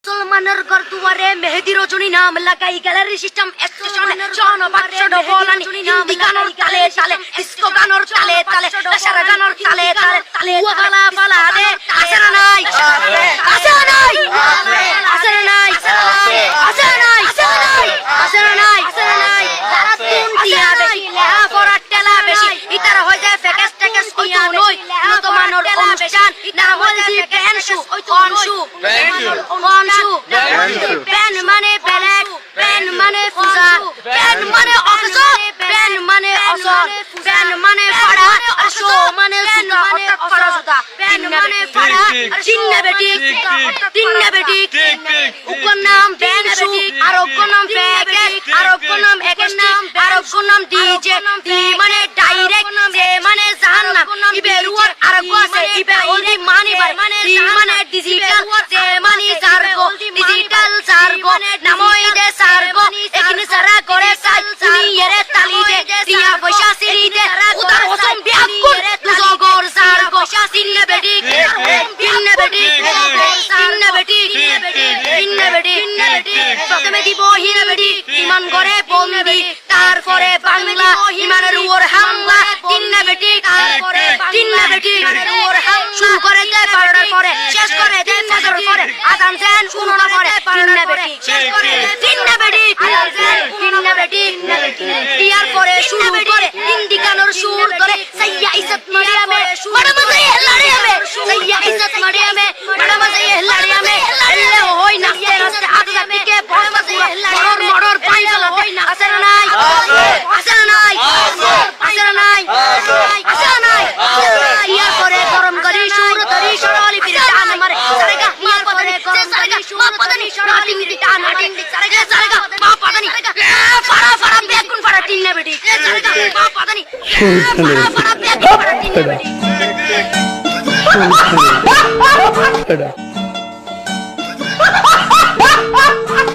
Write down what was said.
মুসলমানের গর্দুয়ারে মেহেদি রজনী নাম লাগাই গ্যালারি সিস্টেম স্টেশন জন বাক্স ডবলানি হিন্দি গানের তালে তালে ডিস্কো গানের তালে তালে আশারা গানের তালে তালে ওয়ালা বালা দে আসে না নাই আসে না নাই আসে না নাই আসে না নাই আসে না নাই আসে না নাই তারা তিন টিয়া বেশি লেহা পড়া টেলা বেশি ইতারা হয়ে যায় ফেকেস টেকেস কইতো নই নতমানোর অনুষ্ঠান নাম হইছে পেনশু অনশু অনশু পেন মানে ব্ল্যাক পেন মানে ফুজা পেন মানে অকসো পেন মানে অসর পেন মানে ফাড়া অসো মানে সুতা অর্থাৎ ফাড়া সুতা পেন মানে ফাড়া চিন্না বেটি উপর নাম পেনশু আর উপর নাম প্যাকেট আর উপর নাম একের নাম আর উপর নাম ডিজে ডি মানে ডাইরেক্ট জে মানে জাহান্নাম ইবে রুয়ার আর আছে ইবে ওলি মানি বাই ডি মানে ডিজিটাল জে মানে সার্গো ডিজিটাল সার্গো নামই দে সার্গো এখানে সারা করে সাই তুমি এরে তালি দে দিয়া পয়সা সিরি দে উদার হসম বিয়াকুল তুজগর সার্গো সিন্নে বেটি সিন্নে বেটি প্রথমে দিব হিনে বেটি ইমান করে বন্দি তারপরে বাংলা ইমানের উপর হামলা তিন্নে বেটি তারপরে তিন্নে বেটি ইমানের উপর শুরু করে দেয় 12টার পরে শেষ করে দেয় ফজর পরে আজান দেন শুনোনা পরে তিন্নে বেটি শেষ করে দেয় তিন্নে বেটি আজান দেন তিন্নে বেটি ইয়ার পরে শুরু করে হিন্দি গানের সুর ধরে সাইয়া ইজ্জত মারিয়ামে বড় মজা হেলাড়িয়ামে সাইয়া ইজ্জত মারিয়ামে বড় মজা হেলাড়িয়ামে এলে হই নাচতে নাচতে আদা দিকে বড় মজা হেলাড়িয়ামে মড়র পাইল হই না আসে না নাই আসে না নাই আসে না নাই আসে না নাই ইয়ার পরে গরম করি সুর ধরি সরলি ফিরে টান মারে সারেগা ইয়ার পরে গরম করি সুর ধরি সরলি ফিরে টান মারে সারেগা মা পাদানি ফাড়া ফাড়া বেগুন ফাড়া তিন্নে বেটি সারেগা মা পাদানি ফাড়া ফাড়া বেগুন ফাড়া তিন্নে বেটি